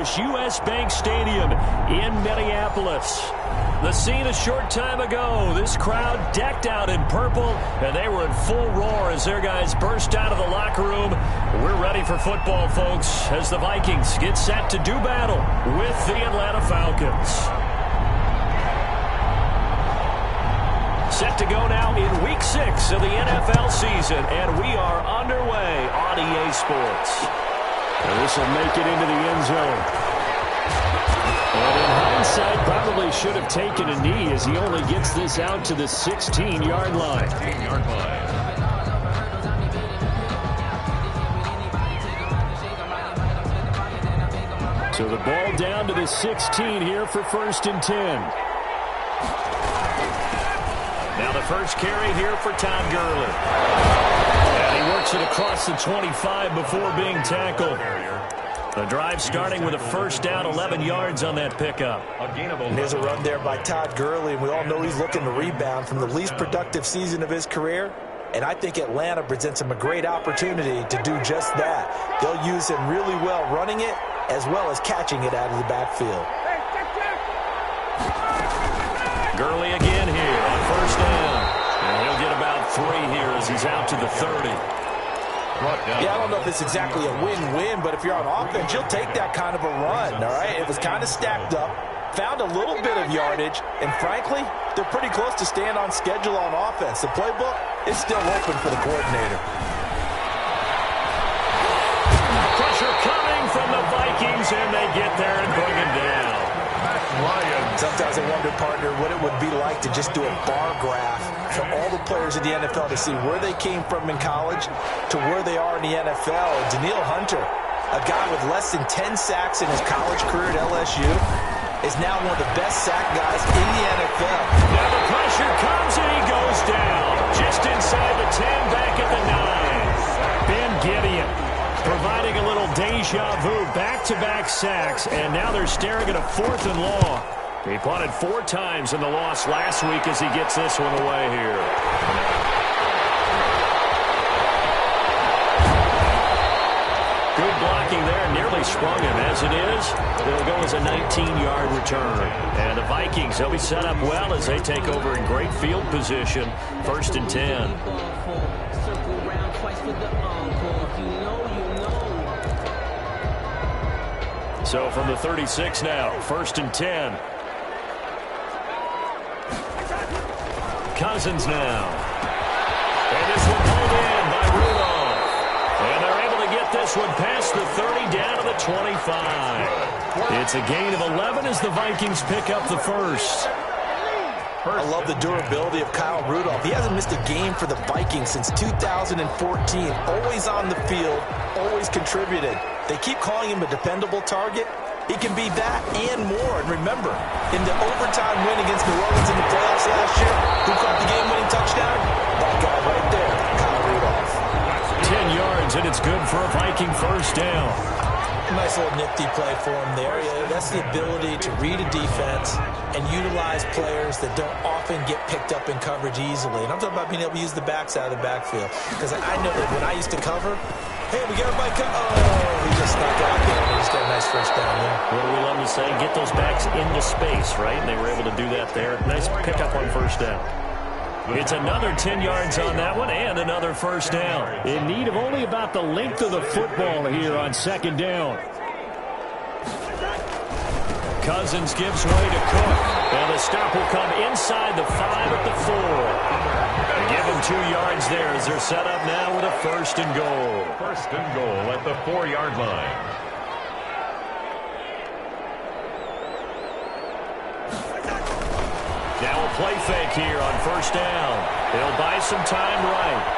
luxurious U.S. Bank Stadium in Minneapolis. The scene a short time ago, this crowd decked out in purple, and they were in full roar as their guys burst out of the locker room. We're ready for football, folks, as the Vikings get set to do battle with the Atlanta Falcons. Set to go now in Week 6 of the NFL season, and we are underway on EA Sports. And this will make it into the end zone. And in hindsight, probably should have taken a knee as he only gets this out to the 16-yard line. So the ball down to the 16 here for 1st and 10. Now the first carry here for Todd Gurley. And he works it across the 25 before being tackled. The drive starting with a first down, 11 yards on that pickup. And there's a run there by Todd Gurley, and we all know he's looking to rebound from the least productive season of his career. And I think Atlanta presents him a great opportunity to do just that. They'll use him really well running it as well as catching it out of the backfield. Gurley again here on first down. And he'll get about 3 here as he's out to the 30. Yeah, I don't know if it's exactly a win-win, but if you're on offense, you'll take that kind of a run, all right? It was kind of stacked up, found a little bit of yardage, and frankly, they're pretty close to staying on schedule on offense. The playbook is still open for the coordinator. Pressure coming from the Vikings, and they get there and bring him down. Sometimes I wonder, partner, what it would be like to just do a bar graph for all the players in the NFL to see where they came from in college to where they are in the NFL. And Danielle Hunter, a guy with less than 10 sacks in his college career at LSU, is now one of the best sack guys in the NFL. Now the pressure comes and he goes down. Just inside the 10, back at the 9. Ben Gideon providing a little deja vu, back-to-back sacks, and now they're staring at a 4th and long. He punted 4 times in the loss last week as he gets this one away here. Good blocking there, nearly sprung him. As it is, it'll go as a 19-yard return. And the Vikings, they'll be set up well as they take over in great field position. 1st and 10. So from the 36 now, 1st and 10. Cousins now. And this one pulled in by Rudolph. And they're able to get this one past the 30 down to the 25. It's a gain of 11 as the Vikings pick up the first. I love the durability of Kyle Rudolph. He hasn't missed a game for the Vikings since 2014. Always on the field, always contributed. They keep calling him a dependable target. He can be that and more. And remember, in the overtime win against New Orleans in the playoffs last year, who caught the game-winning touchdown? That guy right there, Kyle Rudolph. 10 yards, and it's good for a Viking first down. Nice little nifty play for him there. Yeah, that's the ability to read a defense and utilize players that don't often get picked up in coverage easily. And I'm talking about being able to use the backs out of the backfield. Because I know that when I used to cover, hey, we got everybody he just snuck out there and he just got a nice first down there. What do we love to say? Get those backs into space, right? And they were able to do that there. Nice pickup on first down. It's another 10 yards on that one and another first down. In need of only about the length of the football here on 2nd down. Cousins gives way to Cook. And the stop will come inside the 5 at the 4. They give him 2 yards there as they're set up now with a 1st and goal. 1st and goal at the 4-yard line. Now a play fake here on 1st down. He'll buy some time right.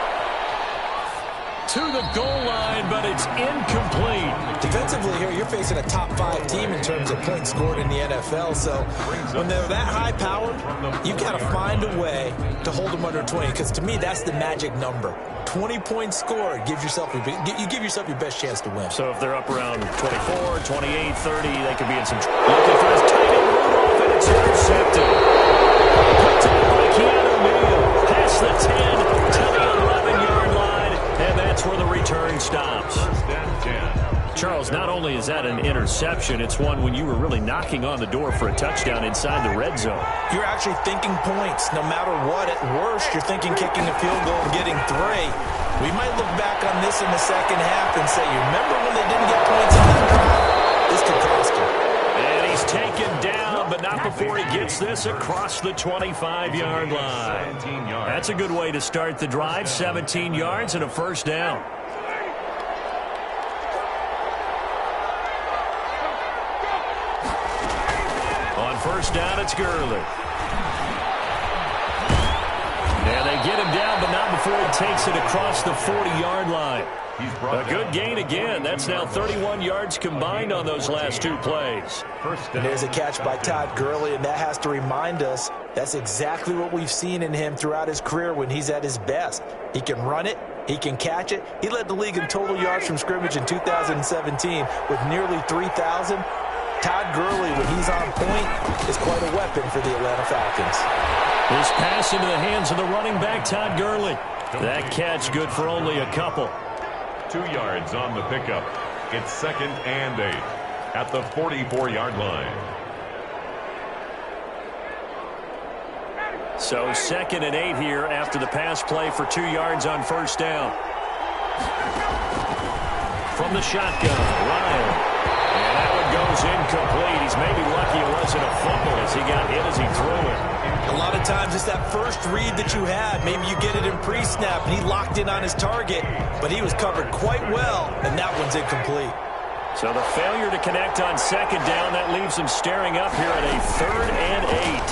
To the goal line, but it's incomplete. Defensively here, you're facing a top 5 team in terms of points scored in the NFL. So when they're that high powered, you got to find a way to hold them under 20. Because to me, that's the magic number. 20 points scored, you give yourself your best chance to win. So if they're up around 24, 28, 30, they could be in some trouble. Looking for his tight end Rudolph, and it's intercepted. Picked up by Keanu Neal. Past the 10 to the 11-yard line, and that's where the return stops. 1st and 10. Charles, not only is that an interception, it's one when you were really knocking on the door for a touchdown inside the red zone. You're actually thinking points. No matter what, at worst, you're thinking kicking a field goal and getting 3. We might look back on this in the second half and say, you remember when they didn't get points on that drive? This could cost you. And he's taken down, but not before he gets this across the 25-yard line. That's a good way to start the drive, 17 yards and a first down. On first down, it's Gurley. And they get him down, but not before he takes it across the 40-yard line. A good gain again. That's now 31 yards combined on those last 2 plays. And there's a catch by Todd Gurley, and that has to remind us that's exactly what we've seen in him throughout his career when he's at his best. He can run it. He can catch it. He led the league in total yards from scrimmage in 2017 with nearly 3,000. Todd Gurley, when he's on point, is quite a weapon for the Atlanta Falcons. This pass into the hands of the running back, Todd Gurley. That catch good for only a couple. 2 yards on the pickup. It's 2nd and 8 at the 44-yard line. So 2nd and 8 here after the pass play for 2 yards on first down. From the shotgun, Ryan. And that one goes incomplete. He's maybe lucky it wasn't a fumble as he got hit as he threw it. A lot of times it's that first read that you had. Maybe you get it in pre-snap and he locked in on his target, but he was covered quite well, and that one's incomplete. So the failure to connect on second down, that leaves him staring up here at a 3rd and 8.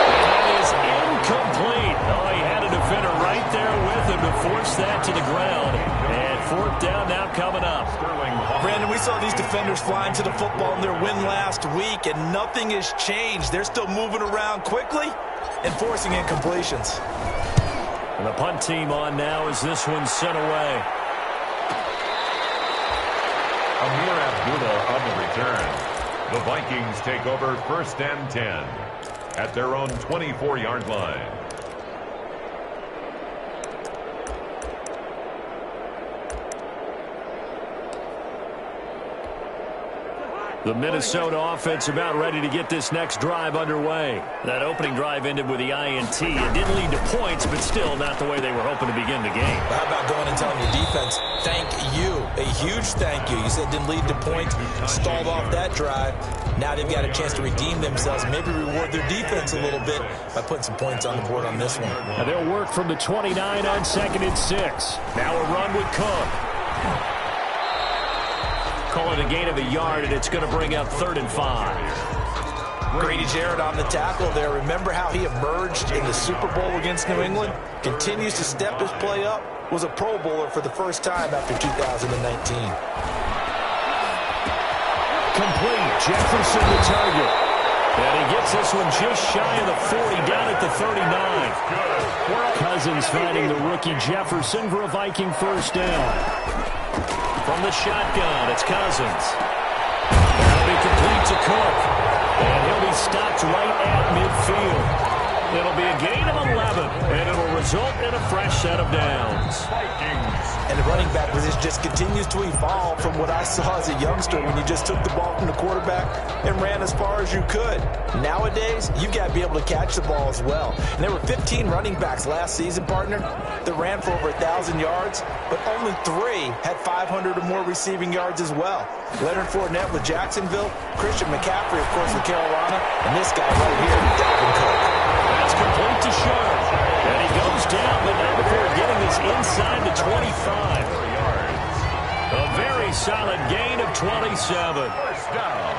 And that is incomplete. Oh, he had a defender right there with him to force that to the ground. And 4th down now coming up. Brandon, we saw these defenders flying to the football in their win last week, and nothing has changed. They're still moving around quickly and forcing incompletions. And the punt team on now as this one's sent away. Amir Abdullah on the return. The Vikings take over 1st and 10 at their own 24-yard line. The Minnesota offense about ready to get this next drive underway. That opening drive ended with the INT. It didn't lead to points, but still not the way they were hoping to begin the game. How about going and telling your defense, thank you, a huge thank you. You said didn't lead to points, stalled off that drive. Now they've got a chance to redeem themselves, maybe reward their defense a little bit by putting some points on the board on this one. Now they'll work from the 29 on 2nd and 6. Now a run with Cook. Call it a gain of a yard, and it's going to bring up 3rd and 5. Grady Jarrett on the tackle there. Remember how he emerged in the Super Bowl against New England? Continues to step his play up. Was a Pro Bowler for the first time after 2019. Complete. Jefferson the target. And he gets this one just shy of the 40, down at the 39. Cousins finding the rookie Jefferson for a Viking first down. From the shotgun, it's Cousins. That'll be complete to Cook. And he'll be stopped right at midfield. It'll be a gain of 11, and it'll result in a fresh set of downs. And the running back position just continues to evolve from what I saw as a youngster when you just took the ball from the quarterback and ran as far as you could. Nowadays, you've got to be able to catch the ball as well. And there were 15 running backs last season, partner, that ran for over 1,000 yards, but only 3 had 500 or more receiving yards as well. Leonard Fournette with Jacksonville, Christian McCaffrey, of course, with Carolina, and this guy right here, Dalvin Cook. That's complete to Sharp. And he goes down, but not before getting this inside the 25. A very solid gain of 27. First down.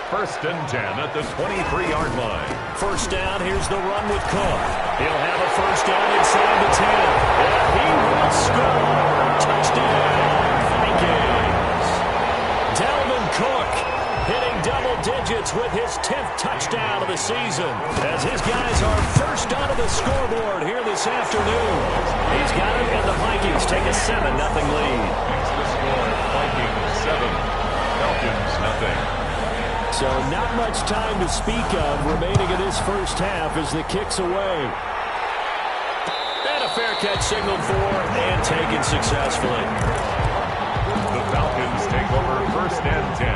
1st and 10 at the 23-yard line. First down, here's the run with Cook. He'll have a first down inside the 10. And he will score. Touchdown, Vikings. Dalvin Cook hitting double digits with his 10th touchdown of the season, as his guys are first onto the scoreboard here this afternoon. He's got it, and the Vikings take a 7-0 lead. Makes the score Vikings 7, Falcons 0. So not much time to speak of remaining in this first half as the kick's away. And a fair catch signaled for and taken successfully. The Falcons take over first and 10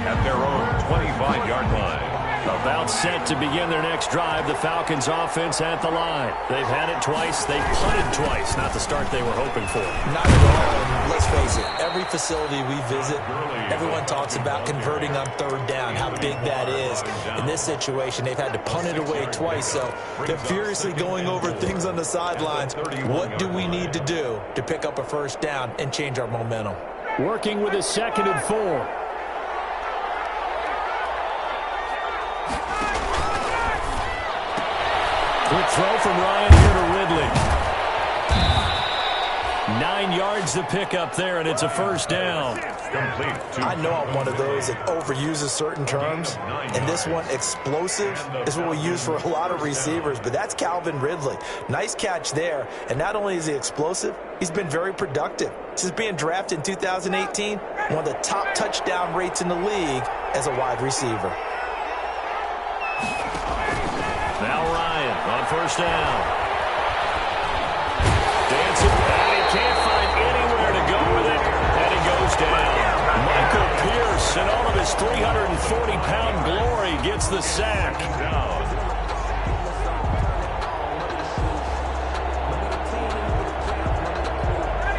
at their own 25-yard line. About set to begin their next drive, the Falcons offense at the line. They've had it twice. They've punted twice. Not the start they were hoping for. Not at all. Let's face it, every facility we visit, everyone talks about converting on third down, how big that is. In this situation, they've had to punt it away twice, so they're furiously going over things on the sidelines. What do we need to do to pick up a first down and change our momentum? Working with a 2nd and 4. Quick throw from Ryan here to Ridley. 9 yards to pick up there, and it's a first down. I know I'm one of those that overuses certain terms, and this one, explosive, is what we use for a lot of receivers, but that's Calvin Ridley. Nice catch there, and not only is he explosive, he's been very productive. Since being drafted in 2018, one of the top touchdown rates in the league as a wide receiver. Now Ryan on first down. Dancing, and he can't find anywhere to go with it, and he goes down. Michael Pierce, in all of his 340-pound glory, gets the sack.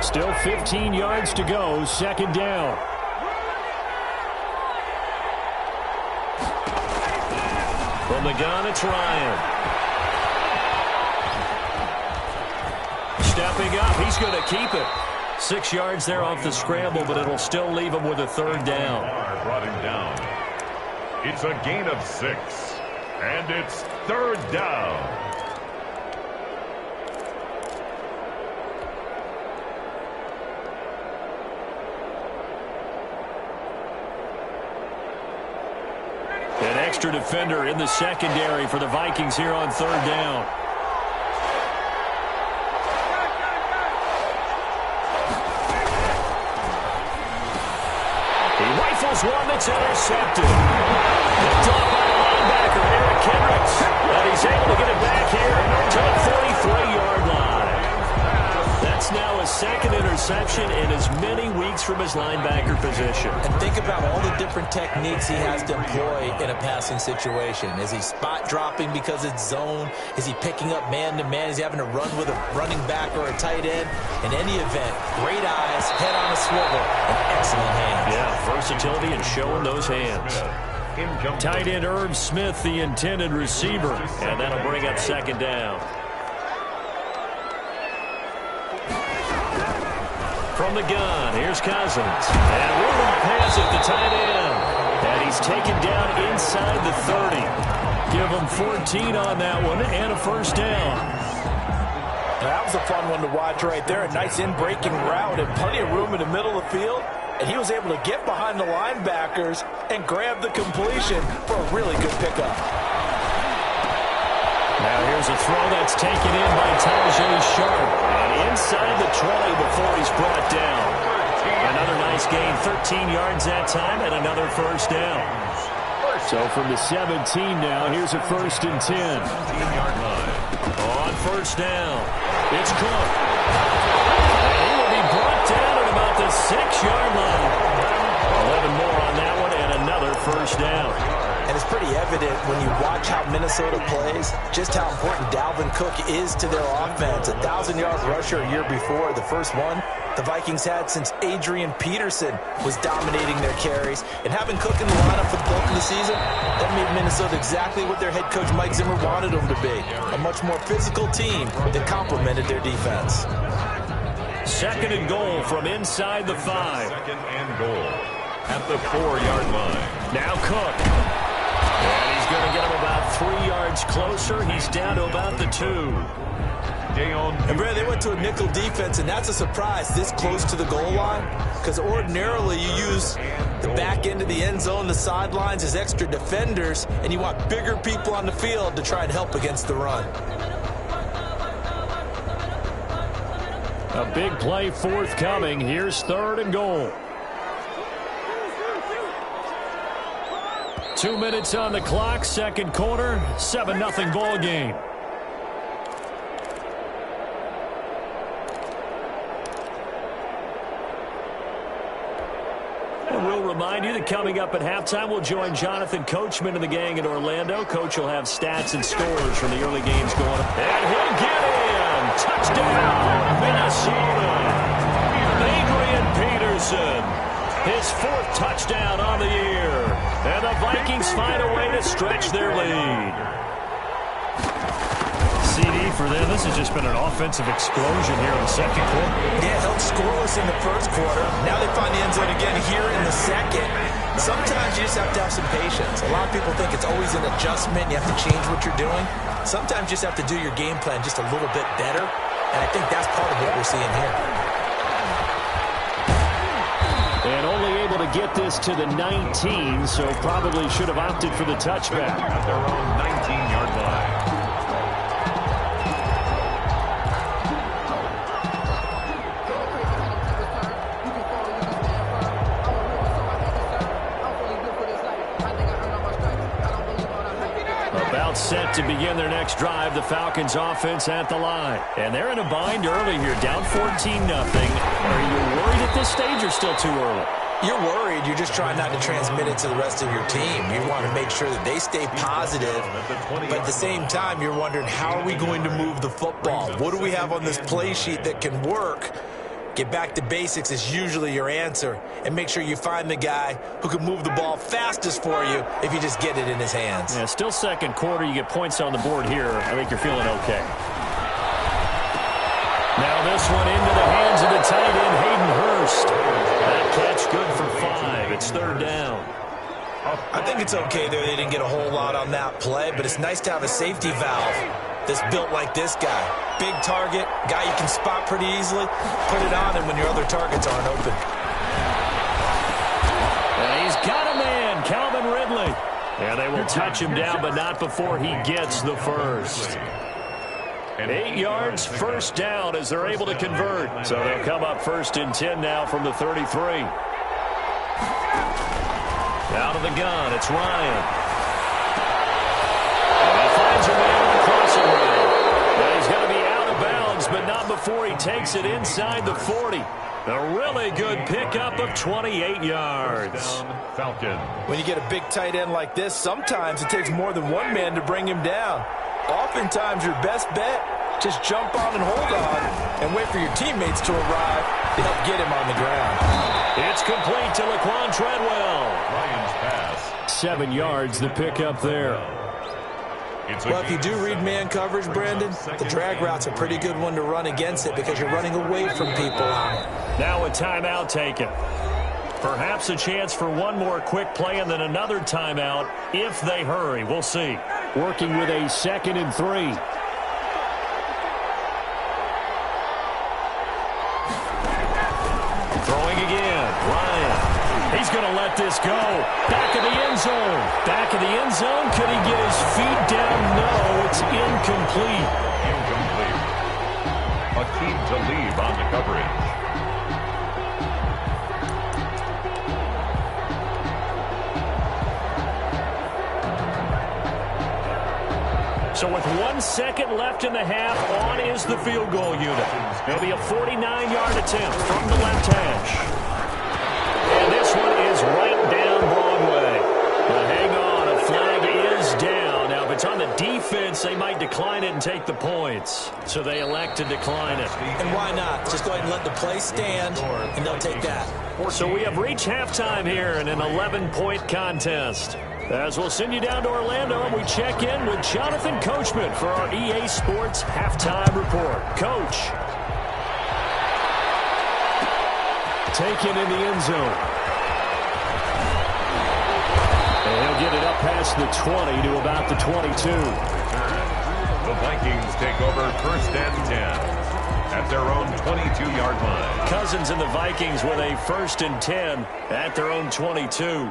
Still 15 yards to go, 2nd down. From the gun, it's Ryan. Stepping up, he's going to keep it. 6 yards there off the scramble, but it'll still leave him with a 3rd down. Brought him down. It's a gain of 6, and it's 3rd down. An extra defender in the secondary for the Vikings here on 3rd down. He rifles one that's intercepted. Picked off by the linebacker, Eric Kendricks. But he's able to get it back here to the 43-yard line. That's now a 2nd interception in as many weeks from his linebacker position. And think about all the different techniques he has to employ in a passing situation. Is he spot dropping because it's zone? Is he picking up man-to-man? Is he having to run with a running back or a tight end? In any event, great eyes, head on a swivel, and excellent hands. Yeah, versatility and showing those hands. Tight end Irv Smith, the intended receiver, and that'll bring up 2nd down. From the gun, here's Cousins. And Rudolph has it, the tight end. And he's taken down inside the 30. Give him 14 on that one and a first down. That was a fun one to watch right there. A nice in-breaking route and plenty of room in the middle of the field. And he was able to get behind the linebackers and grab the completion for a really good pickup. Now here's a throw that's taken in by Tajay Sharp. And inside the 20 before he's brought down. Another nice gain, 13 yards that time, and another first down. So from the 17 now, here's a 1st and 10. 15-yard line. On first down, it's Cook. And he will be brought down at about the 6-yard line. 11 more on that one, and another first down. And it's pretty evident when you watch how Minnesota plays, just how important Dalvin Cook is to their offense. 1,000-yard rusher a year before, the first one the Vikings had since Adrian Peterson was dominating their carries. And having Cook in the lineup for the bulk of the season, that made Minnesota exactly what their head coach Mike Zimmer wanted them to be. A much more physical team that complemented their defense. 2nd and goal from inside the 5. 2nd and goal at the 4-yard line. Now Cook. And he's going to get him about 3 yards closer. He's down to about the 2. And Brad, they went to a nickel defense, and that's a surprise this close to the goal line, because ordinarily you use the back end of the end zone, the sidelines as extra defenders, and you want bigger people on the field to try and help against the run. A big play forthcoming. Here's 3rd and goal. 2 minutes on the clock, 2nd quarter, 7-0 ball game. And we'll remind you that coming up at halftime, we'll join Jonathan Coachman and the gang in Orlando. Coach will have stats and scores from the early games going on. And he'll get in. Touchdown, Minnesota. Adrian Peterson, his 4th touchdown on the year. And the Vikings find a way to stretch their lead. CD for them. This has just been an offensive explosion here in the second quarter. Yeah, held scoreless in the first quarter. Now they find the end zone again here in the second. Sometimes you just have to have some patience. A lot of people think it's always an adjustment. You have to change what you're doing. Sometimes you just have to do your game plan just a little bit better. And I think that's part of what we're seeing here. And only able to get this to the 19, so probably should have opted for the touchback. At their own 19-yard line. Set to begin their next drive, the Falcons offense at the line. And they're in a bind early here, down 14-0. Are you worried at this stage or still too early? You're worried. You're just trying not to transmit it to the rest of your team. You want to make sure that they stay positive. But at the same time, you're wondering, how are we going to move the football? What do we have on this play sheet that can work? Get back to basics is usually your answer. And make sure you find the guy who can move the ball fastest for you if you just get it in his hands. Yeah, still second quarter. You get points on the board here. I think you're feeling okay. Now this one into the hands of the tight end, Hayden Hurst. That catch good for 5. It's 3rd down. I think it's okay there. They didn't get a whole lot on that play, but it's nice to have a safety valve that's built like this guy. Big target, guy you can spot pretty easily. Put it on him when your other targets aren't open. And he's got a man, Calvin Ridley. And they will touch him down, but not before he gets the first. 8 yards, 1st down as they're able to convert. So they'll come up 1st and 10 now from the 33. Out of the gun, it's Ryan. And he finds a man on the crossing route. Now he's going to be out of bounds, but not before he takes it inside the 40. A really good pickup of 28 yards. Falcon. When you get a big tight end like this, sometimes it takes more than one man to bring him down. Oftentimes, your best bet, just jump on and hold on and wait for your teammates to arrive to help get him on the ground. It's complete to Laquan Treadwell. Ryan's pass. 7 yards, the pickup there. Well, if you do read man coverage, Brandon, the drag route's a pretty good one to run against it because you're running away from people on it. Now a timeout taken. Perhaps a chance for one more quick play and then another timeout if they hurry. We'll see. Working with a 2nd and 3. Throwing again. Ryan. He's going to let this go. Back of the end zone. Back of the end zone. Could he get his feet down? No, it's incomplete. Incomplete. Akeem Talib on the coverage. So with 1 second left in the half, on is the field goal unit. It'll be a 49-yard attempt from the left hash. And this one is right down Broadway. But hang on, a flag is down. Now, if it's on the defense, they might decline it and take the points. So they elect to decline it. And why not? Just go ahead and let the play stand, and they'll take that. So we have reached halftime here in an 11-point contest. As we'll send you down to Orlando, and we check in with Jonathan Coachman for our EA Sports Halftime Report. Coach. Taken in the end zone. And he'll get it up past the 20 to about the 22. The Vikings take over 1st and 10 at their own 22-yard line. Cousins and the Vikings with a 1st and 10 at their own 22.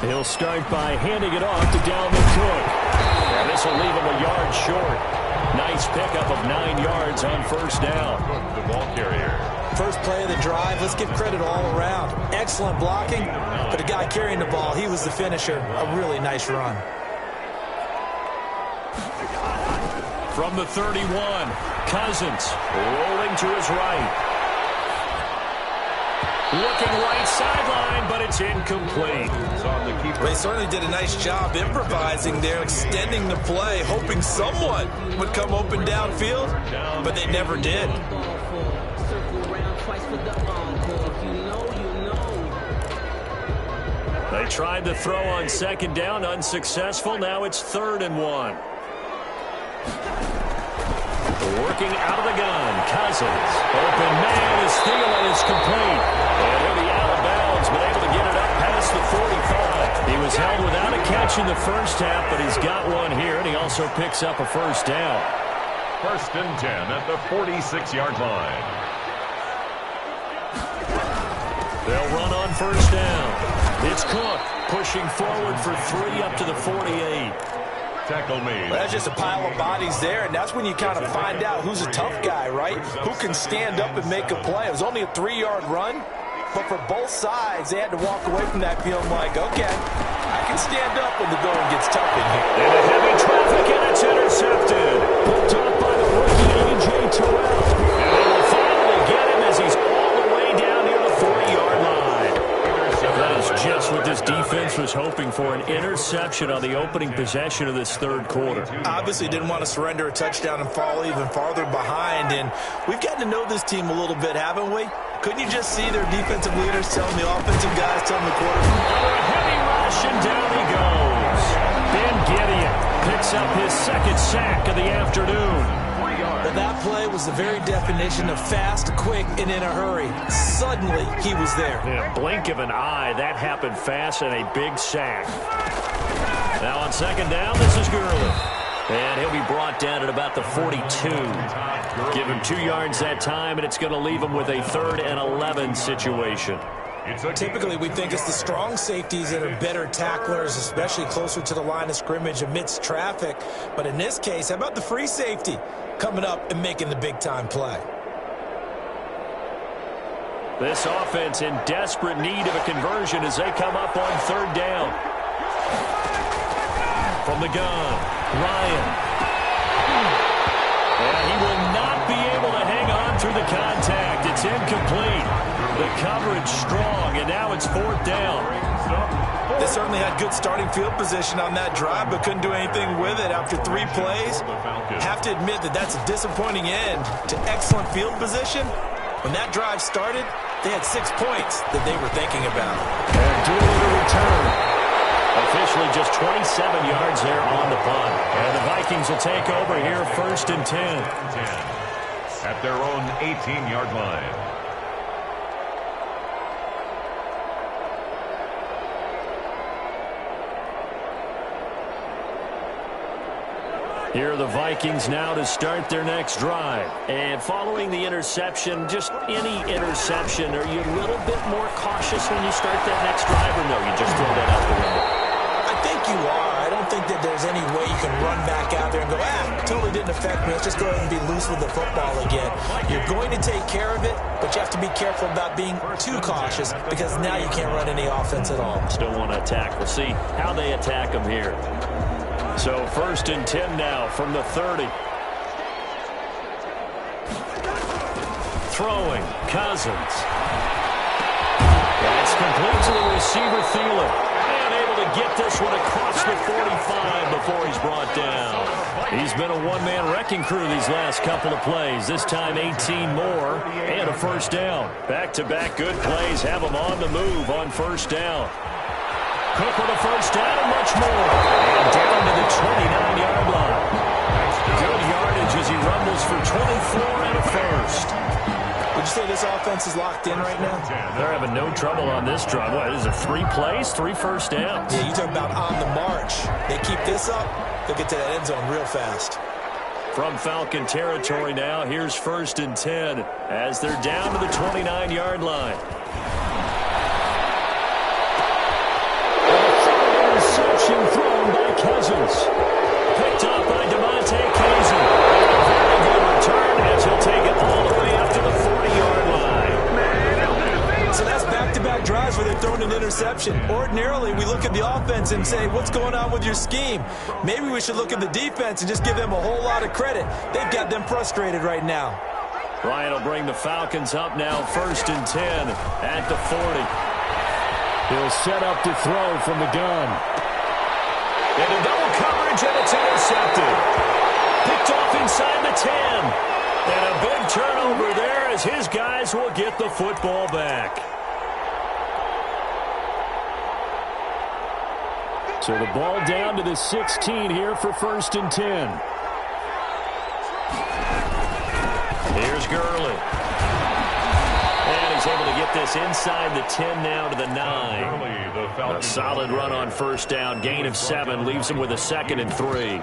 He'll start by handing it off to Dalvin Cook. And this will leave him a yard short. Nice pickup of 9 yards on 1st down. Cook, the ball carrier. First play of the drive, let's give credit all around. Excellent blocking, but the guy carrying the ball, he was the finisher. A really nice run. From the 31, Cousins rolling to his right. Looking right sideline, but it's incomplete. They certainly did a nice job improvising there, extending the play, hoping someone would come open downfield, but they never did. They tried to throw on second down, unsuccessful. Now it's 3rd and 1. Working out of the gun, Cousins. Open man is Thielen, is complete. And he'll be out of bounds, but able to get it up past the 45. He was held without a catch in the first half, but he's got one here, and he also picks up a first down. 1st and 10 at the 46-yard line. They'll run on first down. It's Cook pushing forward for 3 up to the 48. Tackle made. Well, that's just a pile of bodies there, and that's when you kind of find out who's a tough guy, right? Who can stand up and make a play. It was only a 3-yard run, but for both sides, they had to walk away from that feeling like, okay, I can stand up when the going gets tough in here. And a heavy traffic, and it's intercepted. Picked up by the rookie, A.J. Terrell. And they will finally get him as he's all the way down near the 40-yard line. That is just what this defense was hoping for, an interception on the opening possession of this 3rd quarter. Obviously didn't want to surrender a touchdown and fall even farther behind, and we've gotten to know this team a little bit, haven't we? Couldn't you just see their defensive leaders telling the offensive guys, telling the quarterback? A heavy rush, and down he goes. Ben Gideon picks up his 2nd sack of the afternoon. But that play was the very definition of fast, quick, and in a hurry. Suddenly, he was there. Yeah, blink of an eye, that happened fast, and a big sack. Now on 2nd down, this is Gurley. And he'll be brought down at about the 42. Give him 2 yards that time, and it's going to leave him with a 3rd and 11 situation. Typically, we think it's the strong safeties that are better tacklers, especially closer to the line of scrimmage amidst traffic. But in this case, how about the free safety coming up and making the big-time play? This offense in desperate need of a conversion as they come up on 3rd down. From the gun, Ryan. And he will not be able to hang on through the contact. It's incomplete. The coverage strong, and now it's 4th down. They certainly had good starting field position on that drive, but couldn't do anything with it after 3 plays. Have to admit that that's a disappointing end to excellent field position. When that drive started, they had 6 points that they were thinking about. And Dooley to return. Officially just 27 yards there on the punt. And the Vikings will take over here 1st and 10. At their own 18-yard line. Here are the Vikings now to start their next drive. And following the interception, just any interception, are you a little bit more cautious when you start that next drive, or no, you just throw that out the window? I think you are. I don't think that there's any way you can run back out there and go, totally didn't affect me. Let's just go ahead and be loose with the football again. You're going to take care of it, but you have to be careful about being too cautious because now you can't run any offense at all. Still want to attack. We'll see how they attack them here. So 1st and 10 now from the 30. Throwing, Cousins. That's complete to the receiver, Thielen. And able to get this one across the 45 before he's brought down. He's been a one-man wrecking crew these last couple of plays. This time 18 more and a first down. Back-to-back good plays have him on the move on first down. Cook with a first down and much more. And down to the 29-yard line. Good yardage as he rumbles for 24 and a first. Would you say this offense is locked in right now? They're having no trouble on this drive. What, is it 3 plays, 3 first downs? Yeah, you talk about on the march. They keep this up, they'll get to that end zone real fast. From Falcon territory now, here's 1st and 10 as they're down to the 29-yard line. Interception thrown by Cousins. Picked up by DeMonte Casey. Very good return as he'll take it all the way up to the 40-yard line. So that's back-to-back drives where they're throwing an interception. Ordinarily, we look at the offense and say, what's going on with your scheme? Maybe we should look at the defense and just give them a whole lot of credit. They've got them frustrated right now. Ryan will bring the Falcons up now, 1st and 10 at the 40. He'll set up to throw from the gun. Into double coverage, and it's intercepted. Picked off inside the 10. And a big turnover there as his guys will get the football back. So the ball down to the 16 here for 1st and 10. Here's Gurley. And he's able to get this inside the 10 now to the 9. A solid run on 1st down. Gain of 7 leaves him with a 2nd and 3.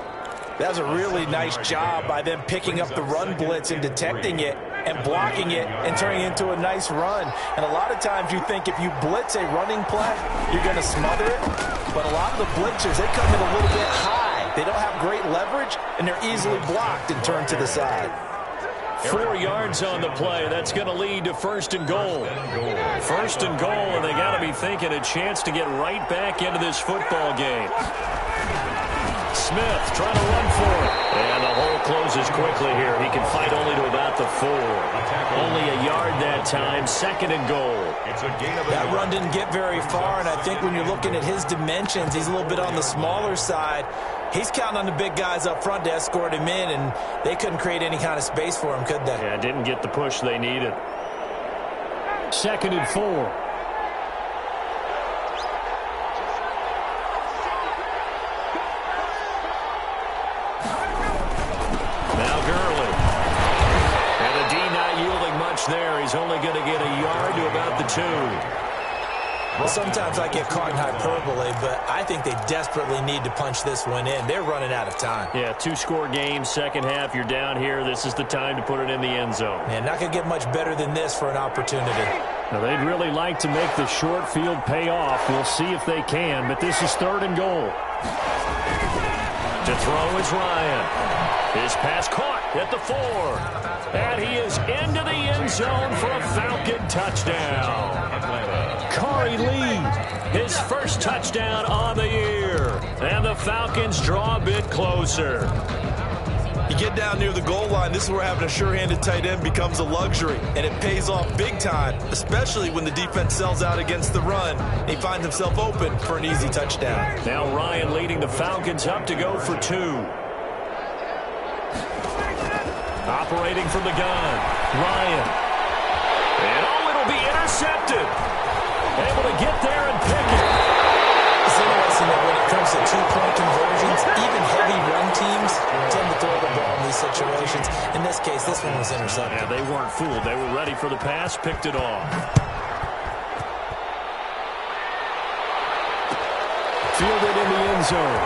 That was a really nice job by them picking up the run blitz and detecting it and blocking it and turning it into a nice run. And a lot of times you think if you blitz a running play, you're going to smother it. But a lot of the blitzers, they come in a little bit high. They don't have great leverage, and they're easily blocked and turned to the side. 4 yards on the play. That's going to lead to 1st and goal. 1st and goal, and they got to be thinking a chance to get right back into this football game. Smith trying to run for it. And the hole closes quickly here. He can fight only to about the 4. Only a yard that time. 2nd and goal. That run didn't get very far, and I think when you're looking at his dimensions, he's a little bit on the smaller side. He's counting on the big guys up front to escort him in, and they couldn't create any kind of space for him, could they? Yeah, didn't get the push they needed. 2nd and 4. There, he's only going to get a yard to about the 2. Well, sometimes I get caught in hyperbole, but I think they desperately need to punch this one in. They're running out of time. Yeah, 2-score game, 2nd half, you're down here. This is the time to put it in the end zone. Man, not going to get much better than this for an opportunity. Now, they'd really like to make the short field pay off. We'll see if they can, but this is 3rd and goal. To throw is Ryan. His pass caught at the 4. And he is into the end zone for a Falcon touchdown. Corey Lee, his 1st touchdown on the year. And the Falcons draw a bit closer. You get down near the goal line, this is where having a sure-handed tight end becomes a luxury. And it pays off big time, especially when the defense sells out against the run. And he finds himself open for an easy touchdown. Now Ryan leading the Falcons up to go for 2. Operating from the gun, Ryan. And it'll be intercepted. Able to get there and pick it. It's interesting that when it comes to 2-point conversions, even heavy run teams tend to throw the ball in these situations. In this case, this one was intercepted. Yeah, they weren't fooled. They were ready for the pass, picked it off. Fielded in the end zone.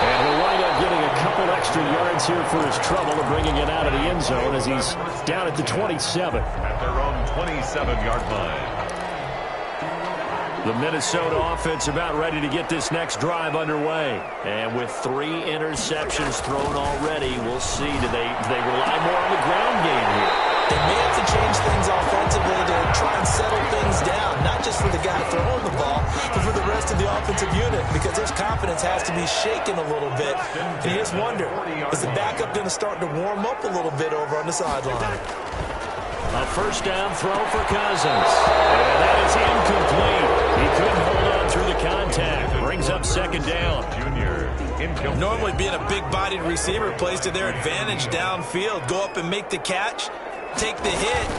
And he'll wind up getting a couple extra yards here for his trouble of bringing it out of the end zone as he's down at the 27. At their own 27-yard line. The Minnesota offense about ready to get this next drive underway. And with 3 interceptions thrown already, we'll see. Do they rely more on the ground game here? They may have to change things offensively to try and settle things down, not just for the guy throwing the ball, but for the rest of the offensive unit, because his confidence has to be shaken a little bit. And you just wonder, is the backup going to start to warm up a little bit over on the sideline? A 1st down throw for Cousins. And that is incomplete. He couldn't hold on through the contact. Brings up 2nd down. Normally being a big-bodied receiver plays to their advantage downfield. Go up and make the catch, take the hit,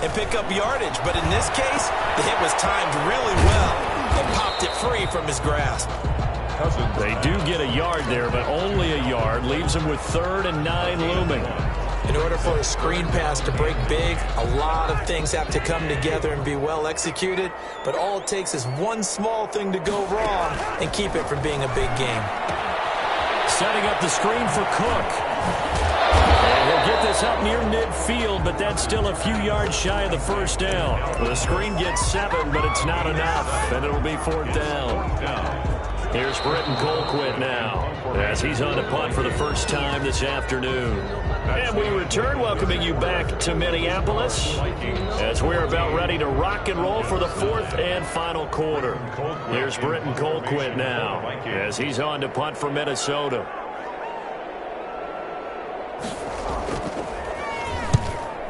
and pick up yardage. But in this case, the hit was timed really well and popped it free from his grasp. They do get a yard there, but only a yard. Leaves him with 3rd and 9 looming. In order for a screen pass to break big, a lot of things have to come together and be well executed. But all it takes is one small thing to go wrong and keep it from being a big game. Setting up the screen for Cook. And he'll get this up near midfield, but that's still a few yards shy of the 1st down. The screen gets 7, but it's not enough, and it'll be 4th down. Here's Britton Colquitt now, as he's on a punt for the first time this afternoon. And we return, welcoming you back to Minneapolis, as we're about ready to rock and roll for the 4th and final quarter. Here's Britton Colquitt now, as he's on to punt for Minnesota.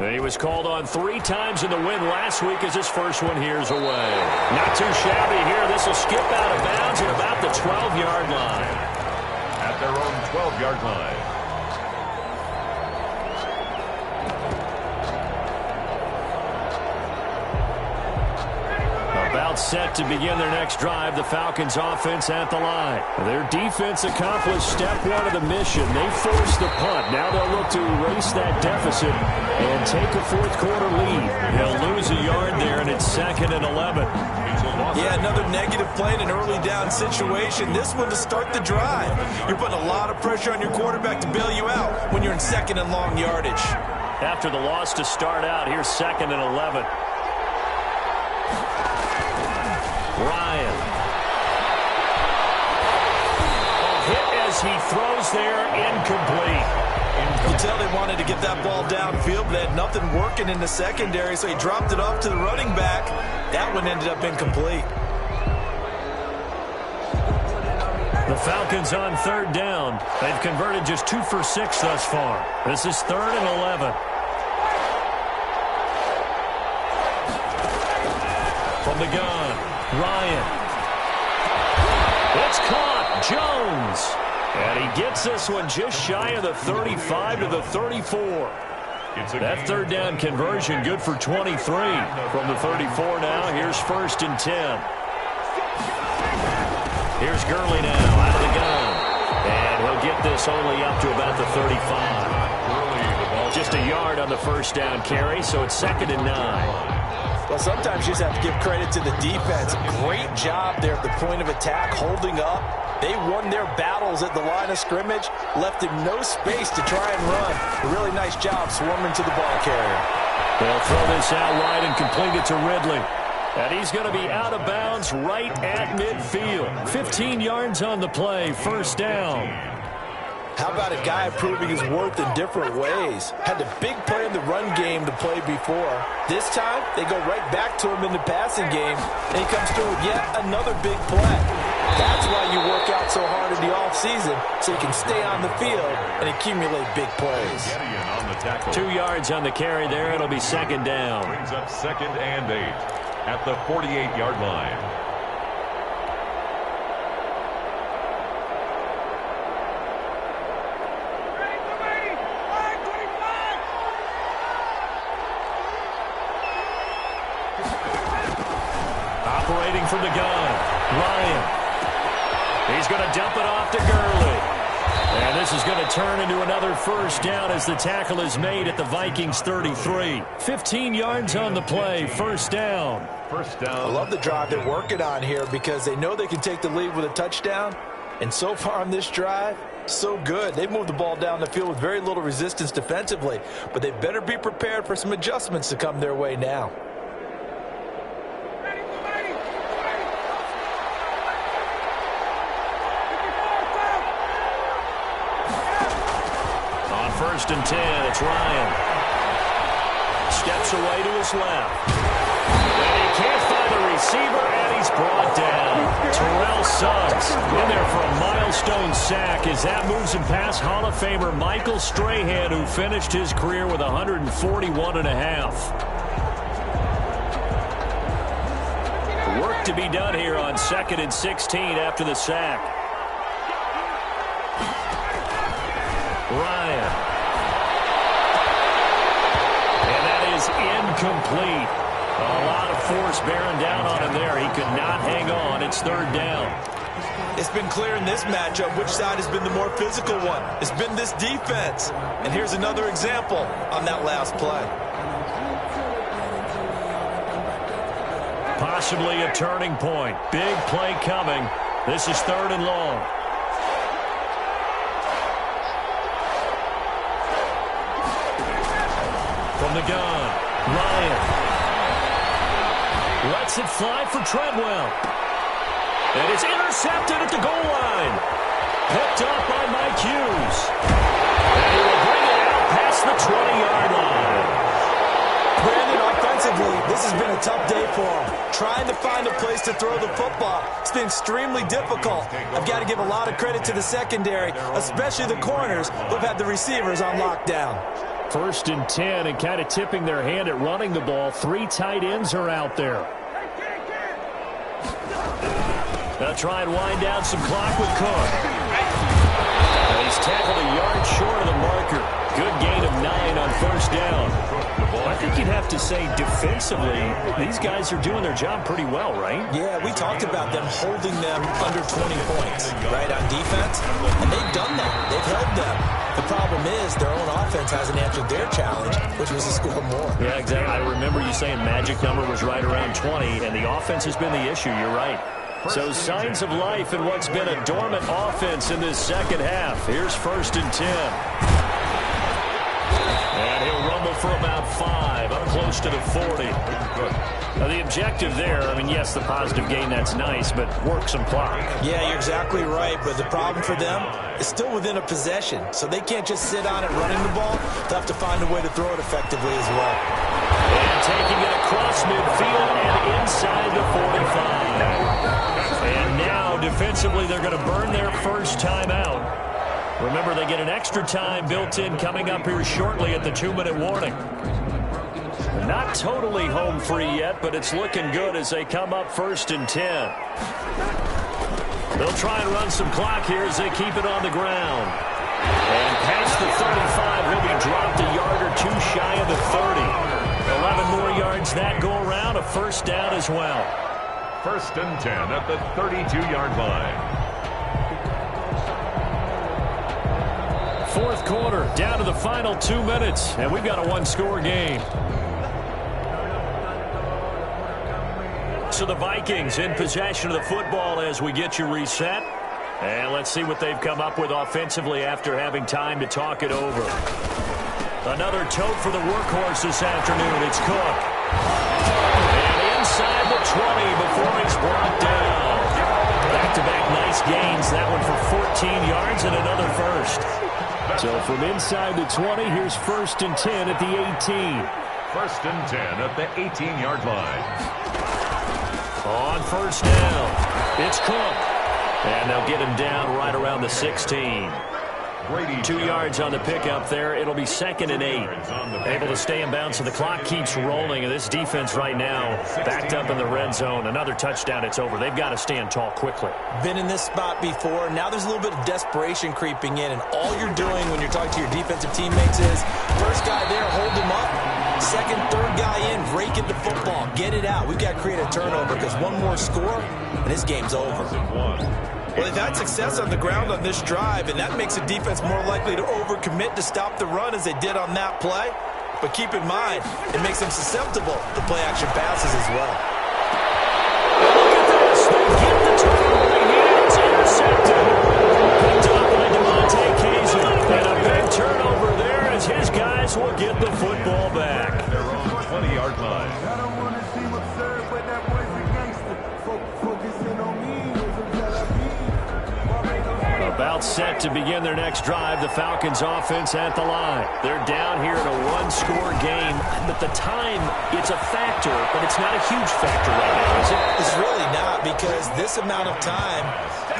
He was called on 3 times in the win last week as his first one here's away. Not too shabby here. This will skip out of bounds at about the 12-yard line. At their own 12-yard line. About set to begin their next drive, the Falcons offense at the line. Their defense accomplished step 1 of the mission. They forced the punt. Now they'll look to erase that deficit and take a fourth-quarter lead. They'll lose a yard there, and it's 2nd and 11. Yeah, another negative play in an early down situation. This one to start the drive. You're putting a lot of pressure on your quarterback to bail you out when you're in 2nd and long yardage. After the loss to start out, here's 2nd and 11. Ryan. Hit as he throws there, incomplete. You tell they wanted to get that ball downfield, but they had nothing working in the secondary, so he dropped it off to the running back. That one ended up incomplete. The Falcons on 3rd down. They've converted just 2 for 6 thus far. This is 3rd and 11. From the gun, Ryan. It's caught. Jones. And he gets this one just shy of the 35 to the 34. That 3rd down conversion good for 23. From the 34 now, here's 1st and 10. Here's Gurley now out of the gun. And he'll get this only up to about the 35. Just a yard on the 1st down carry, so it's 2nd and 9. Well, sometimes you just have to give credit to the defense. Great job there at the point of attack, holding up. They won their battles at the line of scrimmage, left him no space to try and run. A really nice job swarming to the ball carrier. They'll throw this out wide and complete it to Ridley. And he's going to be out of bounds right at midfield. 15 yards on the play, 1st down. How about a guy proving his worth in different ways? Had the big play in the run game to play before. This time, they go right back to him in the passing game, and he comes through with yet another big play. That's why you work out so hard in the offseason, so you can stay on the field and accumulate big plays. 2 yards on the carry there. It'll be 2nd down. Brings up 2nd and 8 at the 48-yard line. Operating from the gun, Ryan. He's going to dump it off to Gurley. And this is going to turn into another 1st down as the tackle is made at the Vikings 33. 15 yards on the play, 1st down. 1st down. I love the drive they're working on here because they know they can take the lead with a touchdown. And so far on this drive, so good. They've moved the ball down the field with very little resistance defensively. But they better be prepared for some adjustments to come their way now. On 1st and 10, it's Ryan. Steps away to his left. And he can't find the receiver, and he's brought down. Terrell Suggs in there for a milestone sack as that moves him past Hall of Famer Michael Strahan, who finished his career with 141.5. Work to be done here on 2nd and 16 after the sack. Ryan. And that is incomplete. A lot of force bearing down on him there. He could not hang on. It's 3rd down. It's been clear in this matchup which side has been the more physical one. It's been this defense. And here's another example on that last play. Possibly a turning point. Big play coming. This is 3rd and long. From the gun, Ryan lets it fly for Treadwell. And it's intercepted at the goal line. Picked up by Mike Hughes. And he will bring it out past the 20-yard line. Brandon, offensively, this has been a tough day for him. Trying to find a place to throw the football. It's been extremely difficult. I've got to give a lot of credit to the secondary, especially the corners who've had the receivers on lockdown. First and 10, and kind of tipping their hand at running the ball. 3 tight ends are out there. They'll try and wind down some clock with Cook. He's tackled a yard short of the marker. Good gain of 9 on first down. I think you'd have to say defensively, these guys are doing their job pretty well, right? Yeah, we talked about them holding them under 20 points, right, on defense. And they've done that. They've held them. The problem is their own offense hasn't answered their challenge, which was to score more. Yeah, exactly. I remember you saying magic number was right around 20, and the offense has been the issue. You're right. So signs of life in what's been a dormant offense in this second half. Here's first and 10. And he'll rumble for about 5, up close to the 40. Now the objective there, I mean, yes, the positive gain, that's nice, but work some clock. Yeah, you're exactly right, but the problem for them is still within a possession, so they can't just sit on it running the ball. They'll have to find a way to throw it effectively as well. And taking it across midfield and inside the 45. And now, defensively, they're going to burn their first timeout. Remember, they get an extra time built in coming up here shortly at the 2-minute warning. Not totally home free yet, but it's looking good as they come up first and 10. They'll try and run some clock here as they keep it on the ground. And past the 35, he'll be dropped a yard or 2 shy of the 30. 11 more yards that go around, a first down as well. First and 10 at the 32-yard line. Fourth quarter, down to the final 2 minutes, and we've got a 1-score game. So the Vikings in possession of the football as we get you reset. And let's see what they've come up with offensively after having time to talk it over. Another tote for the workhorse this afternoon. It's Cook. And inside the 20 before he's brought down. Back-to-back nice gains. That one for 14 yards and another first. So from inside the 20, here's first and 10 at the 18. First and 10 at the 18-yard line. On first down, it's Cook. And they'll get him down right around the 16. 2 yards on the pickup there. It'll be second and 8. Able to stay in bounds, so the clock keeps rolling. And this defense right now backed up in the red zone. Another touchdown, it's over. They've got to stand tall quickly. Been in this spot before. Now there's a little bit of desperation creeping in. And all you're doing when you're talking to your defensive teammates is, first guy there, hold him up. Second, third guy in, rake it the football. Get it out. We've got to create a turnover because one more score, and this game's over. Well, they've had success on the ground on this drive, and that makes the defense more likely to overcommit to stop the run as they did on that play. But keep in mind, it makes them susceptible to play-action passes as well. Look at this. They get the turnover they need. It's intercepted. Picked up by DeMonte Kaiser. And a big turnover there as his guys will get the football back. Their own 20-yard line. About set to begin their next drive. The Falcons offense at the line. They're down here in a 1-score game. But the time, it's a factor, but it's not a huge factor right now, is it? It's really not, because this amount of time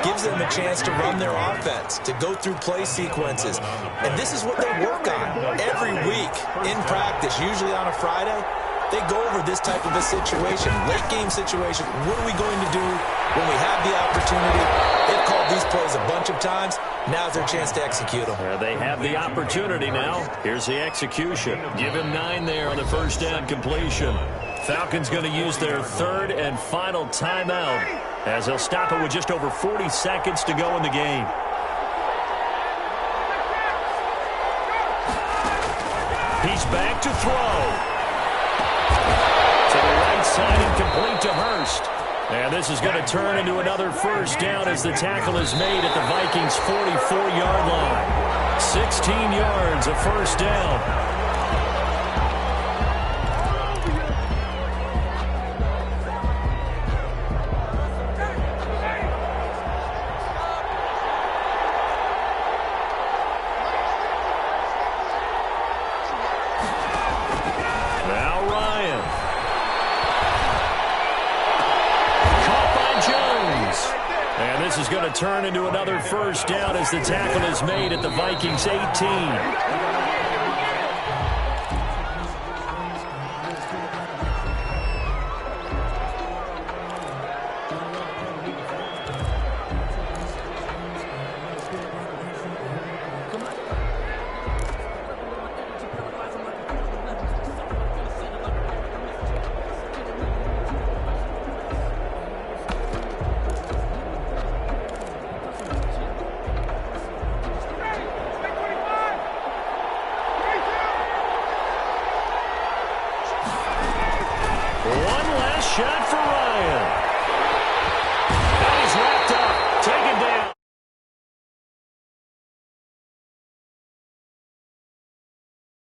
gives them a chance to run their offense, to go through play sequences. And this is what they work on every week in practice, usually on a Friday. They go over this type of a situation, late game situation. What are we going to do when we have the opportunity? They've called these plays a bunch of times. Now's their chance to execute them. They have the opportunity now. Here's the execution. Give him 9 there on the first down completion. Falcons going to use their third and final timeout as they'll stop it with just over 40 seconds to go in the game. He's back to throw. To the right side and complete to Hurst. And this is going to turn into another first down as the tackle is made at the Vikings' 44-yard line. 16 yards, a first down. Turn into another first down as the tackle is made at the Vikings' 18. last shot for Ryan.